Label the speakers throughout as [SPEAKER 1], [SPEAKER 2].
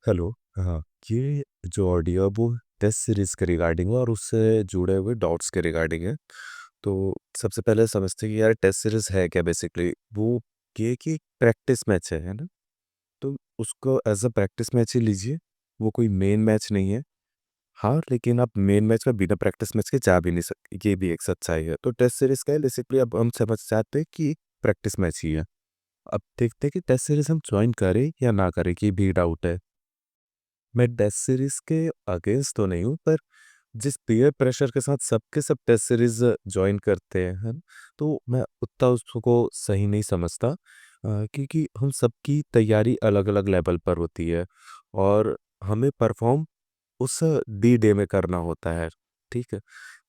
[SPEAKER 1] Hello. हाँ, ये जो ऑडियो है वो टेस्ट सीरीज़ के रिगार्डिंग है और उससे जुड़े हुए डाउट्स के रिगार्डिंग है। तो सबसे पहले समझते हैं कि यार टेस्ट सीरीज़ है क्या बेसिकली? वो ये कि प्रैक्टिस मैच है ना? तो उसको एज़ अ प्रैक्टिस मैच ही लीजिए, वो कोई मेन मैच नहीं है। हाँ, लेकिन आप मेन मैच में बिना प्रैक्टिस मैच के जा भी नहीं सकते, ये भी एक सच्चाई है। तो टेस्ट सीरीज़ क्या है बेसिकली अब हम समझ जाते हैं कि प्रैक्टिस मैच ही है। अब देखते हैं कि टेस्ट सीरीज़ हम जॉइन करें या ना करें, ये भी डाउट है। मैं टेस्ट सीरीज के अगेंस्ट तो नहीं हूँ, पर जिस पीयर प्रेशर के साथ सबके सब टेस्ट सीरीज ज्वाइन करते हैं है ना, तो मैं उतना उसको सही नहीं समझता। क्योंकि हम सबकी तैयारी अलग अलग लेवल पर होती है और हमें परफॉर्म उस डी डे में करना होता है। ठीक है,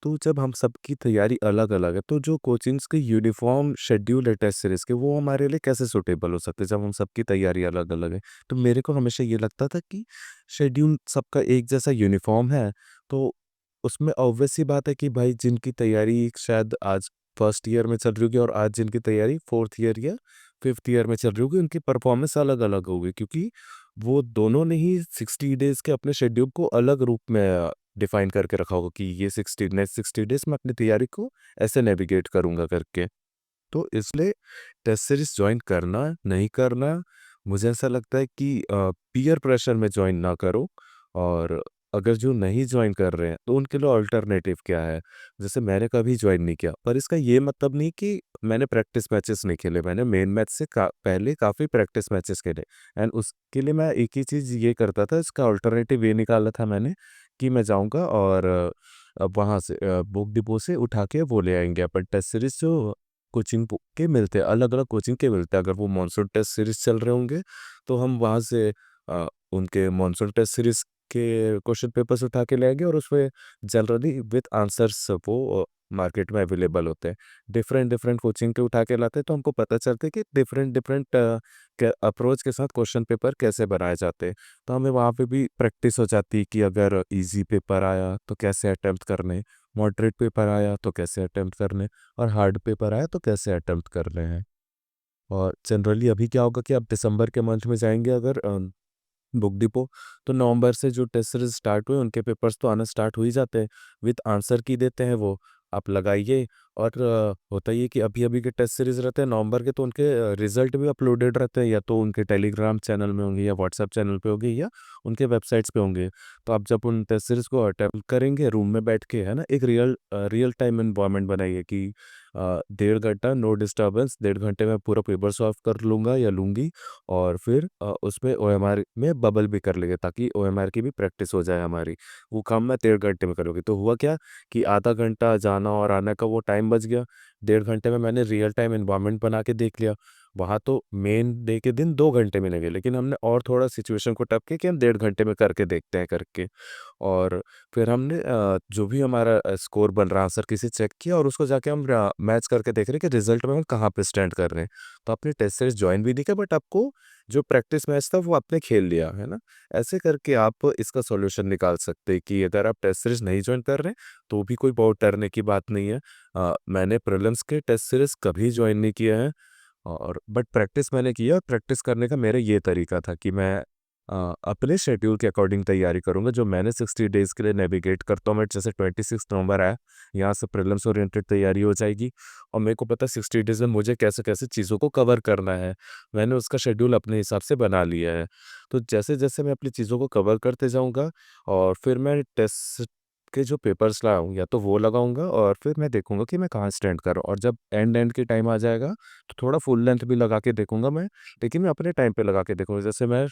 [SPEAKER 1] तो जब हम सबकी तैयारी अलग अलग है तो जो कोचिंग्स के यूनिफॉर्म शेड्यूल है टेस्ट सीरीज के, वो हमारे लिए कैसे सूटेबल हो सकते हैं जब हम सबकी तैयारी अलग अलग है। तो मेरे को हमेशा ये लगता था कि शेड्यूल सबका एक जैसा यूनिफॉर्म है, तो उसमें ऑब्वियस सी बात है कि भाई जिनकी तैयारी शायद आज फर्स्ट ईयर में चल रही होगी और आज जिनकी तैयारी फोर्थ ईयर या फिफ्थ ईयर में चल रही होगी, उनकी परफॉर्मेंस अलग अलग होगी, क्योंकि वो दोनों ने ही 60 डेज के अपने शेड्यूल को अलग रूप में डिफाइन करके रखा होगा कि ये 60 डेज में अपनी तैयारी को ऐसे नेविगेट करूंगा करके। तो इसलिए टेस्ट सीरीज ज्वाइन करना नहीं करना, मुझे ऐसा लगता है कि पीयर प्रेशर में ज्वाइन ना करो। और अगर जो नहीं ज्वाइन कर रहे हैं तो उनके लिए अल्टरनेटिव क्या है। जैसे मैंने कभी ज्वाइन नहीं किया, पर इसका ये मतलब नहीं कि मैंने प्रैक्टिस मैचेस नहीं खेले। मैंने मेन मैच से पहले काफ़ी प्रैक्टिस मैचेस खेले। एंड उसके लिए मैं एक ही चीज़ ये करता था, इसका अल्टरनेटिव ये निकाला था मैंने कि मैं जाऊंगा और अब वहाँ से बुक डिपो से उठा के वो ले आएंगे अपन टेस्ट सीरीज जो कोचिंग के मिलते हैं, अलग-अलग कोचिंग के मिलते हैं। अगर वो मानसून टेस्ट सीरीज़ चल रहे होंगे, तो हम वहाँ से उनके मानसून टेस्ट सीरीज़ के क्वेश्चन पेपर्स उठा के ले आएँगे और उसमें जनरली विद आंसर्स वो मार्केट में अवेलेबल होते हैं। डिफरेंट-डिफरेंट कोचिंग के उठा के लाते हैं, तो हमको पता चलता है कि डिफरेंट-डिफरेंट के अप्रोच के साथ क्वेश्चन पेपर कैसे बनाए जाते हैं। तो हमें वहाँ पे भी प्रैक्टिस हो जाती है कि अगर ईज़ी पेपर आया, तो कैसे अटेम्प्ट करने, मॉडरेट पेपर आया, तो कैसे अटेम्प्ट करने और हार्ड पेपर आया तो कैसे अटेम्प्ट कर रहे हैं। और जनरली अभी क्या होगा कि आप दिसंबर के मंथ में जाएंगे अगर बुक डिपो, तो नवंबर से जो टेस्ट सीरीज स्टार्ट हुए उनके पेपर्स तो आना स्टार्ट हो ही जाते हैं। विद आंसर की देते हैं वो, आप लगाइए। और होता ही है कि अभी अभी के टेस्ट सीरीज रहते हैं नवंबर के, तो उनके रिजल्ट भी अपलोडेड रहते हैं, या तो उनके टेलीग्राम चैनल में होंगे या व्हाट्सएप चैनल पे होंगे या उनके वेबसाइट्स पे होंगे। तो आप जब उन टेस्ट सीरीज को अटेम्प्ट करेंगे रूम में बैठ के, है ना, एक रियल टाइम इन्वायरमेंट बनाइए कि 1.5 घंटा नो डिस्टर्बेंस, 1.5 घंटे में पूरा पेपर सॉल्व कर लूँगा या लूँगी। और फिर उसमें ओएमआर में बबल भी कर लेंगे ताकि ओएमआर की भी प्रैक्टिस हो जाए हमारी। वो काम मैं 1.5 घंटे में करूँगी। तो हुआ क्या कि आधा घंटा जाना और आने का वो टाइम बच गया। 1.5 घंटे में मैंने रियल टाइम एनवायरनमेंट बना के देख लिया। वहाँ तो मेन डे के दिन 2 घंटे मिलेंगे, लेकिन हमने और थोड़ा सिचुएशन को टफ किया कि हम 1.5 घंटे में करके देखते हैं करके। और फिर हमने जो भी हमारा स्कोर बन रहा है आंसर किसी चेक किया और उसको जाके हम मैच करके देख रहे हैं कि रिजल्ट में हम कहाँ पे स्टैंड कर रहे हैं। तो आपने टेस्ट सीरीज ज्वाइन भी नहीं किया, बट आपको जो प्रैक्टिस मैच था वो आपने खेल लिया है ना। ऐसे करके आप इसका सॉल्यूशन निकाल सकते हैं कि अगर आप टेस्ट सीरीज नहीं ज्वाइन कर रहे हैं तो भी कोई बहुत डरने की बात नहीं है। मैंने प्रीलिम्स के टेस्ट सीरीज कभी ज्वाइन नहीं किया है, और बट प्रैक्टिस मैंने किया। और प्रैक्टिस करने का मेरा ये तरीका था कि मैं अपने शेड्यूल के अकॉर्डिंग तैयारी करूंगा जो मैंने 60 डेज के लिए नेविगेट करता हूँ। मैं जैसे 26 नवंबर आया, यहाँ से प्रीलिम्स ओरिएंटेड तैयारी हो जाएगी और मेरे को पता है 60 डेज में मुझे कैसे कैसे चीज़ों को कवर करना है। मैंने उसका शेड्यूल अपने हिसाब से बना लिया है। तो जैसे जैसे मैं अपनी चीज़ों को कवर करते जाऊँगा और फिर मैं टेस्ट के जो पेपर्स लाऊँ या तो वो लगाऊंगा और फिर मैं देखूंगा कि मैं कहाँ स्टैंड कर रहा हूँ। और जब एंड एंड के टाइम आ जाएगा तो थोड़ा फुल लेंथ भी लगा के देखूंगा मैं, लेकिन मैं अपने टाइम पे लगा के देखूंगा। जैसे मैं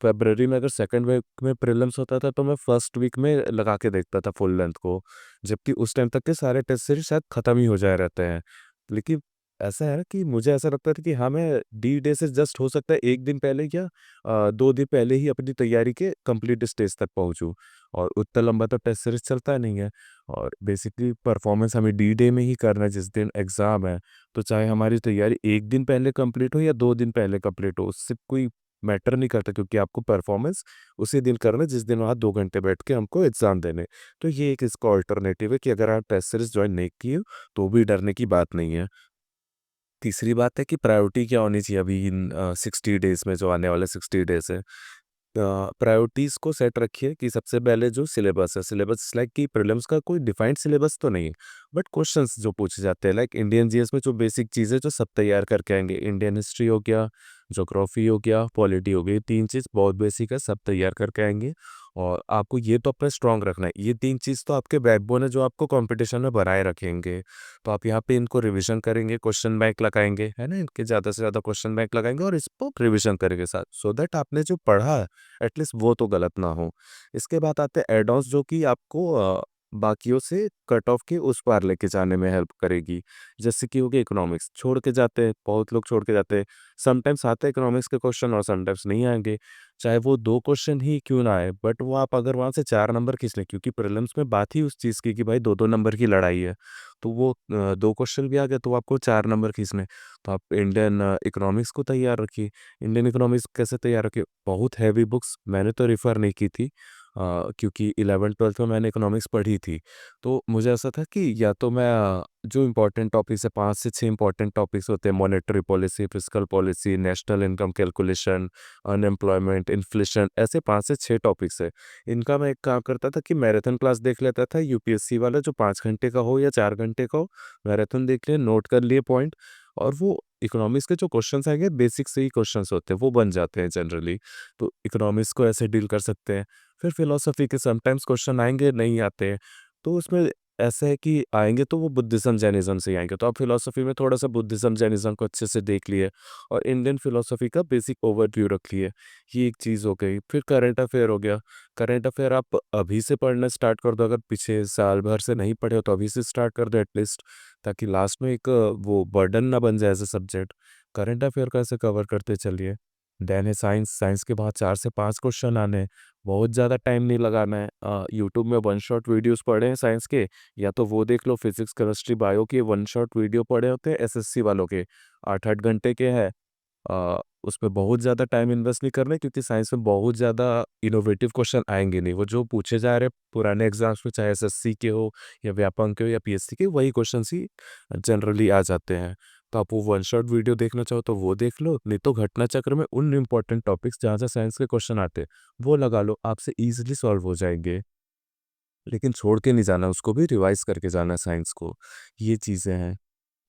[SPEAKER 1] फरवरी में अगर सेकंड वीक में प्रीलिम्स होता था तो मैं फर्स्ट वीक में लगा के देखता था फुल लेंथ को, जबकि उस टाइम तक के सारे टेस्ट सीरीज शायद खत्म ही हो जाए रहते हैं। लेकिन ऐसा है ना कि मुझे ऐसा लगता था कि हाँ, मैं डी डे से जस्ट हो सकता है एक दिन पहले या 2 दिन पहले ही अपनी तैयारी के कंप्लीट स्टेज तक पहुंचूं। और उतना लंबा तो टेस्ट सीरीज चलता नहीं है। और बेसिकली परफॉर्मेंस हमें डी डे में ही करना है जिस दिन एग्ज़ाम है। तो चाहे हमारी तैयारी एक दिन पहले कंप्लीट हो या 2 दिन पहले कंप्लीट हो, उससे कोई मैटर नहीं करता, क्योंकि आपको परफॉर्मेंस उसी दिन करना है जिस दिन वहाँ 2 घंटे बैठ के हमको एग्जाम देने। तो ये एक इसका ऑल्टरनेटिव है कि अगर आप टेस्ट सीरीज ज्वाइन नहीं किए हो, तो भी डरने की बात नहीं है। तीसरी बात है कि प्रायोरिटी क्या होनी चाहिए अभी इन 60 डेज में, जो आने वाले 60 डेज है। प्रायोरिटीज़ को सेट रखिए कि सबसे पहले जो सिलेबस है, सिलेबस लाइक कि प्रीलिम्स का कोई डिफाइंड सिलेबस तो नहीं है, बट क्वेश्चंस जो पूछे जाते हैं लाइक इंडियन जीएस में जो बेसिक चीज़ें जो सब तैयार करके आएंगे, इंडियन हिस्ट्री हो गया, ज्योग्राफी हो गया, पॉलिटी हो गई, ये 3 चीज़ बहुत बेसिक है, सब तैयार करके आएंगे। और आपको ये तो अपना स्ट्रॉन्ग रखना है, ये 3 चीज़ तो आपके बैकबोन है जो आपको कंपटीशन में बनाए रखेंगे। तो आप यहाँ पे इनको रिवीजन करेंगे, क्वेश्चन बैंक लगाएंगे, है ना, इनके ज़्यादा से ज़्यादा क्वेश्चन बैंक लगाएंगे और इसको रिवीजन करेंगे साथ, सो दैट आपने जो पढ़ा है एटलीस्ट वो तो गलत ना हो। इसके बाद आते हैं एड ऑन्स जो कि आपको बाकियों से कट ऑफ के उस पार लेके जाने में हेल्प करेगी। जैसे कि हो गया इकोनॉमिक्स, छोड़ के जाते हैं, बहुत लोग छोड़ के जाते हैं। समटाइम्स आते हैं इकोनॉमिक्स के क्वेश्चन और समटाइम्स नहीं आएँगे। चाहे वो 2 क्वेश्चन ही क्यों ना आए, बट वो आप अगर वहाँ से 4 नंबर खींच लें, क्योंकि प्रीलिम्स में बात ही उस चीज़ की कि भाई 2-2 नंबर की लड़ाई है। तो वो 2 क्वेश्चन भी आ गए तो आपको 4 नंबर खींचने। तो आप इंडियन इकोनॉमिक्स को तैयार रखिए। इंडियन इकोनॉमिक्स कैसे तैयार रखिए? बहुत हैवी बुक्स मैंने तो रेफ़र नहीं की थी, क्योंकि 11th-12th में मैंने इकोनॉमिक्स पढ़ी थी। तो मुझे ऐसा था कि या तो मैं जो इम्पोर्टेंट टॉपिक्स है, 5 से 6 इम्पोर्टेंट टॉपिक्स होते हैं, monetary policy, fiscal policy, national income calculation, unemployment, inflation, ऐसे 5 से 6 टॉपिक्स है। इनका मैं एक काम करता था कि मैराथन क्लास देख लेता था यूपीएससी वाला, जो 5 घंटे का हो या 4 घंटे का हो, मैराथन देख लिए, नोट कर लिए पॉइंट, और वो इकोनॉमिक्स के जो क्वेश्चंस आएँगे बेसिक से ही क्वेश्चंस होते हैं, वो बन जाते हैं जनरली। तो इकोनॉमिक्स को ऐसे डील कर सकते हैं। फिर फिलॉसफी के समटाइम्स क्वेश्चन आएँगे, नहीं आते हैं। तो उसमें ऐसा है कि आएँगे तो वो बुद्धिज़्म, जैनिज़्म से ही आएँगे। तो आप फिलॉसफी में थोड़ा-सा बुद्धिज़्म, जैनिज़्म को अच्छे से देख लिए और इंडियन फिलॉसफी का बेसिक ओवरव्यू रख लिए। ये एक चीज़ हो गई। फिर करंट अफ़ेयर हो गया। करंट अफ़ेयर आप अभी से पढ़ना स्टार्ट कर दो, अगर पिछले साल भर से नहीं पढ़े हो तो अभी से स्टार्ट कर दो एटलीस्ट, ताकि लास्ट में एक वो बर्डन ना बन जाए as a subject. Current affair को ऐसे कवर करते चलिए। देन है साइंस, साइंस के बाद 4 से 5 क्वेश्चन आने हैं। बहुत ज़्यादा टाइम नहीं लगाना है। यूट्यूब में वन शॉट वीडियोस पड़े हैं साइंस के, या तो वो देख लो, फिजिक्स, केमिस्ट्री, बायो के वन शॉट वीडियो पड़े होते हैं एसएससी वालों के, 8-8 घंटे के हैं। उसमें बहुत ज़्यादा टाइम इन्वेस्ट नहीं करना है, क्योंकि साइंस में बहुत ज़्यादा इनोवेटिव क्वेश्चन आएँगे नहीं। वो जो पूछे जा रहे हैं पुराने एग्ज़ाम्स में, चाहे एसएससी के हो या व्यापम के हो या पीएससी के, वही क्वेश्चंस ही जनरली आ जाते हैं। तो आप वो वन शॉट वीडियो देखना चाहो तो वो देख लो, नहीं तो घटना चक्र में उन इम्पोर्टेंट टॉपिक्स जहाँ से साइंस के क्वेश्चन आते हैं, वो लगा लो, आपसे ईज़िली सॉल्व हो जाएँगे। लेकिन छोड़ के नहीं जाना, उसको भी रिवाइज़ करके जाना है साइंस को। ये चीज़ें हैं।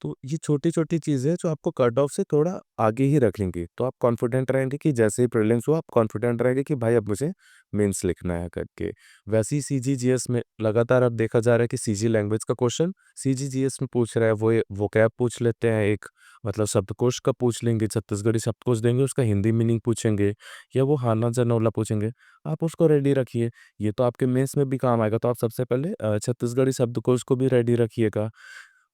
[SPEAKER 1] तो ये छोटी-छोटी चीज़ें हैं जो आपको कट ऑफ से थोड़ा आगे ही रखेंगी। तो आप कॉन्फिडेंट रहेंगे कि जैसे ही प्रीलिम्स हुआ, आप कॉन्फिडेंट रहेंगे कि भाई अब मुझे मेंस लिखना है करके। वैसे ही सीजीजीएस में लगातार अब देखा जा रहा है कि सीजी लैंग्वेज का क्वेश्चन सीजीजीएस में पूछ रहा है। वो वोकैब पूछ लेते हैं एक, मतलब शब्दकोश का पूछ लेंगे, छत्तीसगढ़ी शब्दकोश देंगे, उसका हिंदी मीनिंग पूछेंगे, या वो हाना जनौला पूछेंगे। आप उसको रेडी रखिए। ये तो आपके मेंस में भी काम आएगा, तो आप सबसे पहले छत्तीसगढ़ी शब्दकोश को भी रेडी रखिएगा।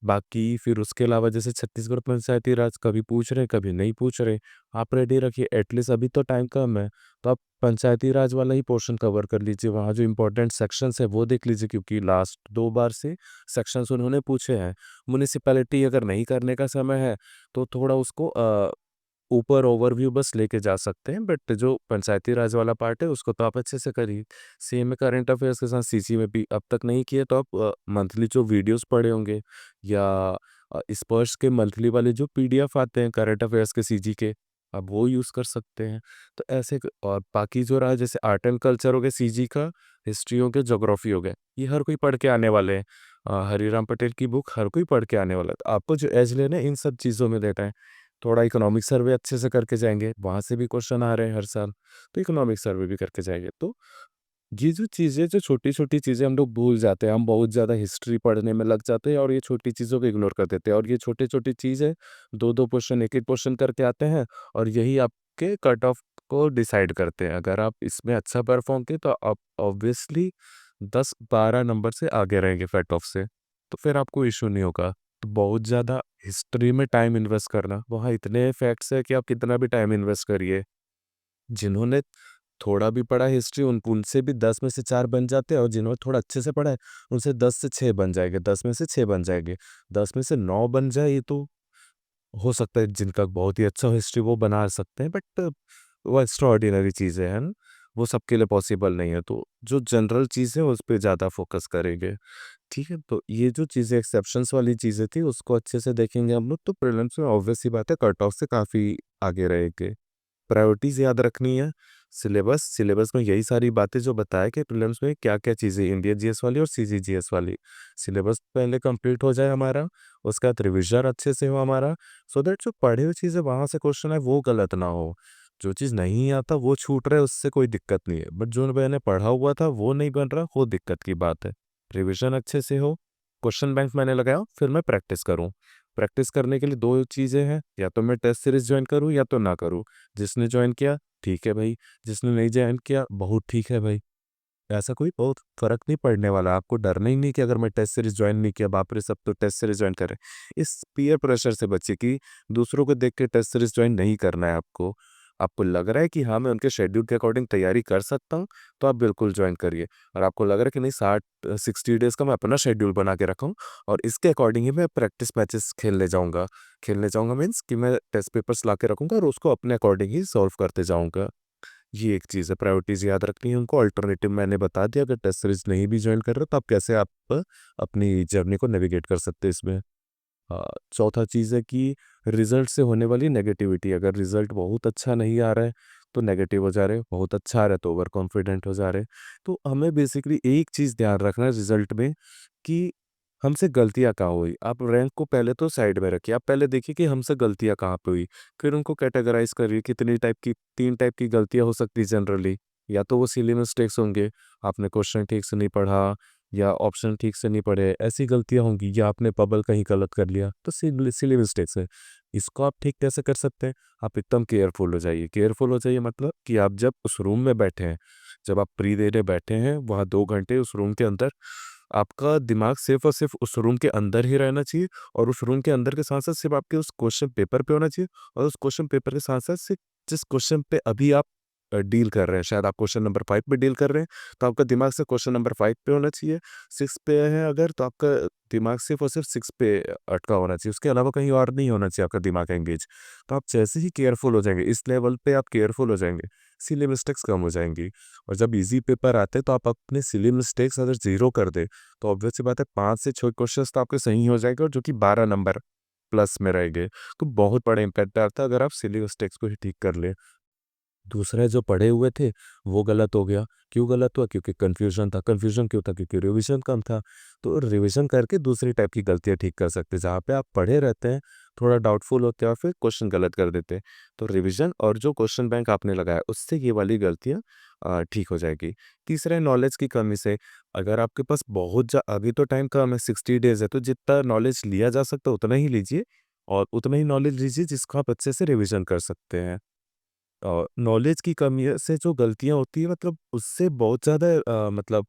[SPEAKER 1] बाकी फिर उसके अलावा जैसे छत्तीसगढ़ पंचायती राज कभी पूछ रहे, कभी नहीं पूछ रहे, आप रेडी रखिए, एटलीस्ट अभी तो टाइम कम है, तो आप पंचायती राज वाला ही पोर्शन कवर कर लीजिए, वहाँ जो इम्पोर्टेंट सेक्शंस है वो देख लीजिए, क्योंकि लास्ट 2 बार से सेक्शंस उन्होंने पूछे हैं। म्युनिसिपैलिटी अगर नहीं करने का समय है, तो थोड़ा उसको ऊपर ओवरव्यू बस लेके जा सकते हैं, बट जो पंचायती राज वाला पार्ट है उसको तो आप अच्छे से करिए। सेम है करंट अफेयर्स के साथ, सीजी में भी अब तक नहीं किए तो आप मंथली जो वीडियोस पढ़े होंगे, या स्पर्श के मंथली वाले जो पीडीएफ आते हैं करंट अफेयर्स के सीजी के, आप वो यूज़ कर सकते हैं। तो ऐसे और बाकी जो रहा जैसे आर्ट एंड कल्चर हो गया सीजी का, हिस्ट्री हो गया, ज्योग्राफी हो गया, ये हर कोई पढ़ के आने वाले हैं। हरिराम पटेल की बुक हर कोई पढ़ के आने वाला है, तो आपको जो एज लेना है इन सब चीज़ों में देना है। थोड़ा इकोनॉमिक सर्वे अच्छे से करके जाएँगे, वहाँ से भी क्वेश्चन आ रहे हैं हर साल, तो इकोनॉमिक सर्वे भी करके जाएँगे। तो ये जो चीज़ें, जो छोटी-छोटी चीज़ें हम लोग भूल जाते हैं, हम बहुत ज़्यादा हिस्ट्री पढ़ने में लग जाते हैं और ये छोटी चीज़ों को इग्नोर कर देते हैं, और ये छोटी-छोटी चीज़ें 2-2 क्वेश्चन, 1-1 क्वेश्चन करके आते हैं, और यही आपके कट ऑफ को डिसाइड करते हैं। अगर आप इसमें अच्छा परफ़ॉर्म किए तो आप ऑब्वियसली 10-12 नंबर से आगे रहेंगे कट ऑफ से, तो फिर आपको इश्यू नहीं होगा। तो बहुत ज़्यादा हिस्ट्री में टाइम इन्वेस्ट करना, वहाँ इतने फैक्ट्स हैं कि आप कितना भी टाइम इन्वेस्ट करिए, जिन्होंने थोड़ा भी पढ़ा हिस्ट्री उनसे भी 10 में से 4 बन जाते हैं, और जिन्होंने थोड़ा अच्छे से पढ़ा है उनसे 10 से 6 बन जाएँगे, 10 में से 6 बन जाएँगे। 10 में से 9 बन जाए ये तो हो सकता है, जिनका बहुत ही अच्छा हिस्ट्री वो बना सकते हैं, बट वो एक्स्ट्राऑर्डिनरी चीज़ें हैं ना, वो सबके लिए पॉसिबल नहीं है। तो जो जनरल चीज़ है उस पे ज़्यादा फ़ोकस करेंगे। ठीक है? तो ये जो चीज़ें एक्सेप्शंस वाली चीज़ें थी उसको अच्छे से देखेंगे हम लोग, तो प्रीलिम्स में ऑब्वियस सी बात है कट ऑफ से काफ़ी आगे रहेंगे। प्रायोरिटीज़ याद रखनी है, सिलेबस में यही सारी बातें जो बताया कि प्रीलिम्स में क्या-क्या चीज़ें, इंडियन जीएस वाली और सीजीजीएस वाली। सिलेबस पहले कंप्लीट हो जाए हमारा, उसके बाद रिविज़न अच्छे से हो हमारा, सो दैट जो पढ़ी हुई चीज़ें वहाँ से क्वेश्चन है वो गलत ना हो। जो चीज़ नहीं आता वो छूट रहा है उससे कोई दिक्कत नहीं है, बट जो मैंने पढ़ा हुआ था वो नहीं बन रहा, वो दिक्कत की बात है। रिविज़न अच्छे से हो, क्वेश्चन बैंक मैंने लगाया, फिर मैं प्रैक्टिस करूँ। प्रैक्टिस करने के लिए 2 चीज़ें हैं, या तो मैं टेस्ट सीरीज़ जॉइन करूँ या तो ना करूँ। जिसने जॉइन किया, ठीक है भई, जिसने नहीं जॉइन किया, बहुत ठीक है भई। ऐसा कोई बहुत फ़र्क नहीं पड़ने वाला, आपको डरना ही नहीं कि अगर मैं टेस्ट सीरीज़ जॉइन नहीं किया, बाप रे! सब तो टेस्ट सीरीज़ जॉइन कर रहे हैं। इस पीयर प्रेशर से बचिए कि दूसरों को देख के टेस्ट सीरीज़ जॉइन नहीं करना है आपको। आपको लग रहा है कि हाँ, मैं उनके शेड्यूल के अकॉर्डिंग तैयारी कर सकता हूँ, तो आप बिल्कुल जॉइन करिए। और आपको लग रहा है कि नहीं 60 डेज़ का मैं अपना शेड्यूल बना के रखा हूँ और इसके अकॉर्डिंग ही मैं प्रैक्टिस मैचेस खेलने जाऊँगा। खेलने जाऊँगा मीन्स कि मैं टेस्ट पेपर्स ला के रखूँगा और उसको अपने अकॉर्डिंग ही सॉल्व करते जाऊँगा। ये एक चीज़ है, प्रायोरिटीज़ याद रखनी है उनको। अल्टरनेटिव मैंने बता दिया, अगर टेस्ट सीरीज़ नहीं भी जॉइन कर रहे, तो आप कैसे अपनी जर्नी को नेविगेट कर सकते हैं इसमें। चौथा चीज़ है कि रिज़ल्ट से होने वाली नेगेटिविटी, अगर रिज़ल्ट बहुत अच्छा नहीं आ रहा है, तो नेगेटिव हो जा रहे हैं, बहुत अच्छा आ रहा है तो ओवर कॉन्फिडेंट हो जा रहे हैं। तो हमें बेसिकली एक चीज़ ध्यान रखना है रिज़ल्ट में कि हमसे गलतियाँ कहाँ हुई। आप रैंक को पहले तो साइड में रखिए, आप पहले देखिए कि हमसे गलतियाँ कहाँ पे हुई, फिर उनको कैटेगराइज़ करिए, कितनी टाइप की 3 टाइप की गलतियाँ हो सकती है जनरली। या तो वो सिली मिस्टेक्स होंगे, आपने क्वेश्चन ठीक से नहीं पढ़ा या ऑप्शन ठीक से नहीं पढ़े, ऐसी गलतियाँ होंगी, या आपने बबल कहीं गलत कर लिया, तो सिली सिली मिस्टेक्स है। इसको आप ठीक कैसे कर सकते हैं? आप एकदम केयरफुल हो जाइए। केयरफुल हो जाइए मतलब कि आप जब उस रूम में बैठे हैं, जब आप प्री देने बैठे हैं, वहाँ 2 घंटे उस रूम के अंदर, आपका दिमाग सिर्फ़ और सिर्फ़ उस रूम के अंदर ही रहना चाहिए और उस रूम के अंदर के साथ-साथ सिर्फ़ आपके उस क्वेश्चन पेपर पे होना चाहिए और उस क्वेश्चन पेपर के साथ-साथ सिर्फ़ जिस क्वेश्चन पे अभी आप डील कर रहे हैं, शायद आप क्वेश्चन नंबर 5 पे डील कर रहे हैं, तो आपका दिमाग सिर्फ़ क्वेश्चन नंबर 5 पे होना चाहिए। 6 पे है अगर, तो आपका दिमाग सिर्फ़ और सिर्फ़ 6 पे अटका होना चाहिए, उसके अलावा कहीं और नहीं होना चाहिए आपका दिमाग एंगेज। तो आप जैसे ही केयरफुल हो जाएँगे, इस लेवल पे आप केयरफुल हो जाएँगे, सिली मिस्टेक्स कम हो जाएँगी और जब ईज़ी पेपर आते हैं, तो आप अपने सिली मिस्टेक्स अगर ज़ीरो कर दें, तो ऑब्वियस सी बात है 5 से 6 क्वेश्चंस तो आपके सही हो जाएँगे और जो कि 12 नंबर प्लस में रहेंगे। तो बहुत बड़ा इम्पैक्ट आता है अगर आप सिली मिस्टेक्स को ही ठीक कर लें। दूसरे जो पढ़े हुए थे, वो गलत हो गया। क्यों गलत हुआ? क्योंकि कन्फ्यूज़न था। कन्फ्यूज़न क्यों था? क्योंकि रिविज़न कम था। तो रिविज़न करके दूसरी टाइप की गलतियाँ ठीक कर सकते हैं। जहाँ पे आप पढ़े रहते हैं, थोड़ा डाउटफुल होते हैं और फिर क्वेश्चन गलत कर देते हैं। तो रिविज़न और जो क्वेश्चन बैंक आपने लगाया, उससे ये वाली गलतियाँ ठीक हो जाएगी। तीसरा है नॉलेज की कमी से, अगर आपके पास बहुत अभी तो टाइम कम है, 60 डेज़ है, तो जितना नॉलेज लिया जा सकता है, उतना ही लीजिए और उतना ही नॉलेज लीजिए जिसको आप अच्छे से रिविज़न कर सकते हैं। नॉलेज की कमी से जो गलतियाँ होती हैं मतलब उससे बहुत ज़्यादा मतलब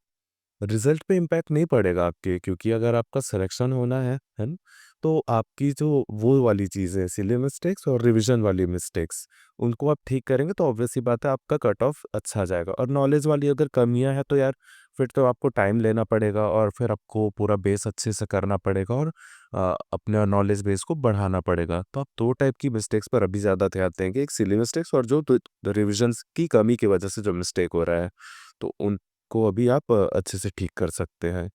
[SPEAKER 1] रिजल्ट पे इम्पैक्ट नहीं पड़ेगा आपके, क्योंकि अगर आपका सिलेक्शन होना है ना? तो आपकी जो वो वाली चीज़ें सिली मिस्टेक्स और रिवीजन वाली मिस्टेक्स, उनको आप ठीक करेंगे तो ऑब्वियस सी बात है आपका कट ऑफ अच्छा जाएगा। और नॉलेज वाली अगर कमियां हैं तो यार फिर तो आपको टाइम लेना पड़ेगा और फिर आपको पूरा बेस अच्छे से करना पड़ेगा और अपने नॉलेज बेस को बढ़ाना पड़ेगा। तो आप 2 टाइप की मिस्टेक्स पर अभी ज़्यादा ध्यान देंगे, एक सिली मिस्टेक्स और जो रिविजन्स की कमी की वजह से जो मिस्टेक हो रहा है, तो उन को अभी आप अच्छे से ठीक कर सकते हैं।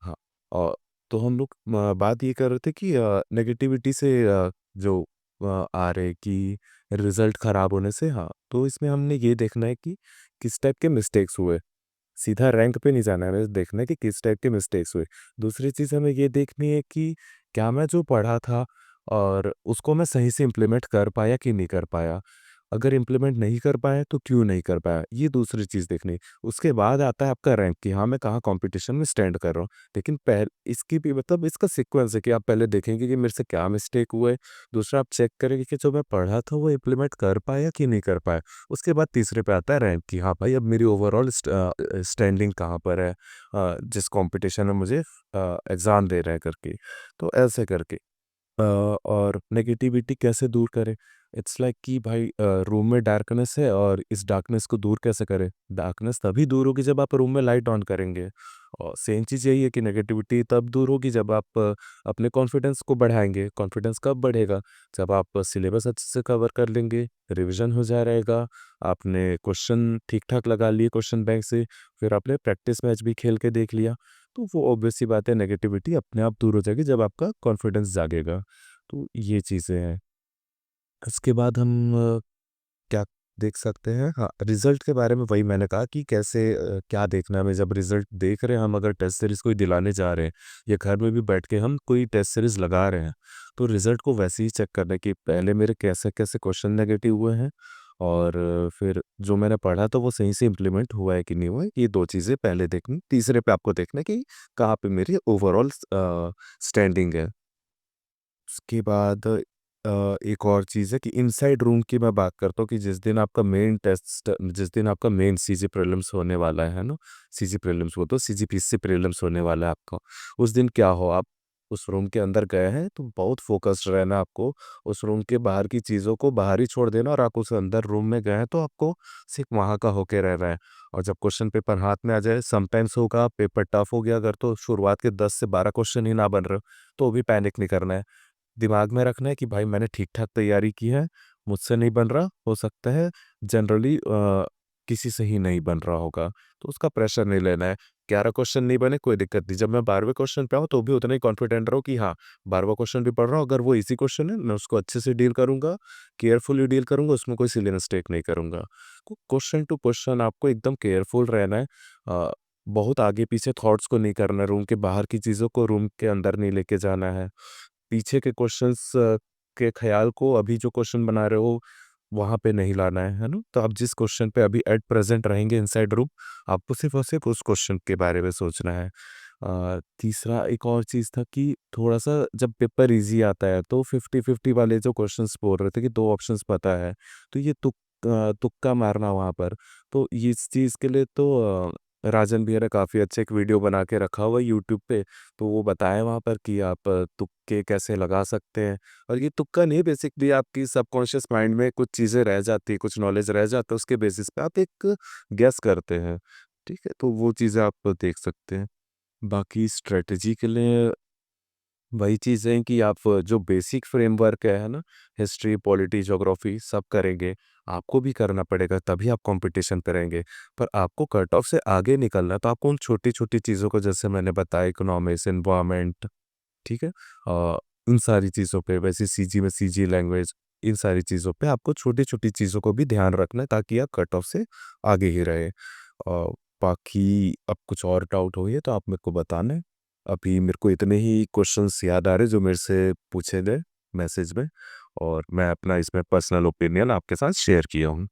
[SPEAKER 1] हाँ, और तो हम लोग बात ये कर रहे थे कि नेगेटिविटी से जो आ रहे कि रिज़ल्ट ख़राब होने से, हाँ, तो इसमें हमने ये देखना है कि किस टाइप के मिस्टेक्स हुए। सीधा रैंक पे नहीं जाना है, हमें देखना है कि किस टाइप के मिस्टेक्स हुए। दूसरी चीज़ हमें ये देखनी है कि क्या मैं जो पढ़ा था और उसको मैं सही से इम्प्लीमेंट कर पाया कि नहीं कर पाया। अगर इम्प्लीमेंट नहीं कर पाया तो क्यों नहीं कर पाया, ये दूसरी चीज़ देखनी है। उसके बाद आता है आपका रैंक कि हाँ, मैं कहाँ कॉम्पिटिशन में स्टैंड कर रहा हूँ। लेकिन इसकी भी मतलब इसका सीक्वेंस है कि आप पहले देखेंगे कि मेरे से क्या मिस्टेक हुए, दूसरा आप चेक करेंगे कि जो मैं पढ़ा था वो इम्प्लीमेंट कर पाया कि नहीं कर पाया। उसके बाद तीसरे पे आता है रैंक कि हाँ भाई, अब मेरी ओवरऑल स्टैंडिंग कहाँ पर है जिस कॉम्पिटिशन में मुझे एग्ज़ाम दे रहे हैं करके। तो ऐसे करके और नेगेटिविटी कैसे दूर करें? इट्स लाइक कि भाई रूम में डार्कनेस है और इस डार्कनेस को दूर कैसे करें? डार्कनेस तभी दूर होगी जब आप रूम में लाइट ऑन करेंगे। और सेम चीज़ यही है कि नेगेटिविटी तब दूर होगी जब आप अपने कॉन्फिडेंस को बढ़ाएँगे। कॉन्फिडेंस कब बढ़ेगा? जब आप सिलेबस अच्छे से कवर कर लेंगे, रिविज़न हो जा रहेगा, आपने क्वेश्चन ठीक-ठाक लगा लिए क्वेश्चन बैंक से, फिर आपने प्रैक्टिस मैच भी खेल के देख लिया। तो वो ऑब्वियस सी बात है, नेगेटिविटी अपने आप दूर हो जाएगी जब आपका कॉन्फिडेंस जागेगा। तो ये चीज़ें हैं। इसके बाद हम क्या देख सकते हैं? हाँ, रिज़ल्ट के बारे में वही मैंने कहा कि कैसे क्या देखना है हमें जब रिज़ल्ट देख रहे हैं हम अगर टेस्ट सीरीज़ कोई दिलाने जा रहे हैं या घर में भी बैठ के हम कोई टेस्ट सीरीज़ लगा रहे हैं, तो रिज़ल्ट को वैसे ही चेक करना है कि पहले मेरे कैसे-कैसे क्वेश्चन नेगेटिव हुए हैं और फिर जो मैंने पढ़ा तो वो सही से इम्प्लीमेंट हुआ है कि नहीं हुआ है, ये 2 चीज़ें पहले देखनी। तीसरे पे आपको देखना है कि कहाँ पे मेरी ओवरऑल स्टैंडिंग है। उसके बाद एक और चीज़ है कि इनसाइड रूम की मैं बात करता हूँ कि जिस दिन आपका मेन सीजी प्रीलिम्स होने वाला है ना? सीजी प्रीलिम्स वो तो सीजीपीसी प्रीलिम्स होने वाला है आपका। उस दिन क्या हो आप उस रूम के अंदर गए हैं तो बहुत फ़ोकस्ड रहना आपको। उस रूम के बाहर की चीज़ों को बाहर ही छोड़ देना और आप उस अंदर रूम में गए हैं तो आपको सिर्फ़ वहाँ का होके रहना है। और जब क्वेश्चन पेपर हाथ में आ जाए समटाइम्स होगा पेपर टफ़ हो गया अगर तो शुरुआत के 10 से 12 क्वेश्चन ही ना बन रहे हो, तो भी पैनिक नहीं करना है। दिमाग में रखना है कि भाई मैंने ठीक-ठाक तैयारी की है, मुझसे नहीं बन रहा, हो सकता है जनरली किसी से ही नहीं बन रहा होगा, तो उसका प्रेशर नहीं लेना है। 11 क्वेश्चन नहीं बने कोई दिक्कत नहीं, जब मैं 12वें क्वेश्चन पे आऊँ तो भी उतना ही कॉन्फिडेंट रहूँ कि हाँ, 12वां क्वेश्चन भी पढ़ रहा हूँ, अगर वो ईज़ी क्वेश्चन है मैं उसको अच्छे से डील करूँगा, केयरफुली डील करूँगा, उसमें कोई सिली मिस्टेक नहीं करूँगा। को क्वेश्चन टू क्वेश्चन आपको एकदम केयरफुल रहना है बहुत आगे-पीछे थॉट्स को नहीं करना है, रूम के बाहर की चीज़ों को रूम के अंदर नहीं लेके जाना है। पीछे के क्वेश्चंस के ख़्याल को अभी जो क्वेश्चन बना रहे हो, वहाँ पे नहीं लाना है ना? तो आप जिस क्वेश्चन पे अभी एट प्रेज़ेंट रहेंगे इनसाइड रूम, आपको सिर्फ़ और सिर्फ़ उस क्वेश्चन के बारे में सोचना है। तीसरा एक और चीज़ था कि थोड़ा-सा जब पेपर ईज़ी आता है, तो 50-50 वाले जो क्वेश्चंस बोल रहे थे कि 2 ऑप्शंस पता है, तो ये तुक्का मारना वहाँ पर। तो ये इस चीज़ के लिए तो राजन भैया ने काफ़ी अच्छा एक वीडियो बना के रखा हुआ है यूट्यूब पे। तो वो बताया वहाँ पर कि आप तुक्के कैसे लगा सकते हैं और ये तुक्का नहीं बेसिकली आपकी सबकॉन्शियस माइंड में कुछ चीज़ें रह जाती है, कुछ नॉलेज रह जाता है, उसके बेसिस पे आप एक गेस करते हैं, ठीक है? तो वो चीज़ें आप देख सकते हैं। बाकी स्ट्रैटेजी के लिए वही चीज़ है कि आप जो बेसिक फ्रेमवर्क है ना, हिस्ट्री, पॉलिटी, ज्योग्राफी सब करेंगे, आपको भी करना पड़ेगा तभी आप कॉम्पिटिशन पे रहेंगे। पर आपको कट ऑफ से आगे निकलना है तो आपको उन छोटी-छोटी चीज़ों को जैसे मैंने बताया इकोनॉमिक्स, एनवायरनमेंट ठीक है? इन सारी चीज़ों पे वैसे सीजी में सीजी लैंग्वेज इन सारी चीज़ों पे आपको छोटी-छोटी चीज़ों को भी ध्यान रखना है ताकि आप कट ऑफ से आगे ही रहे। बाकी अब कुछ और डाउट हो ये तो आप मेरे को बताना। अभी मेरे को इतने ही क्वेश्चंस याद आ रहे जो मेरे से पूछे गए मैसेज में और मैं अपना इसमें पर्सनल ओपिनियन आपके साथ शेयर किया हूँ।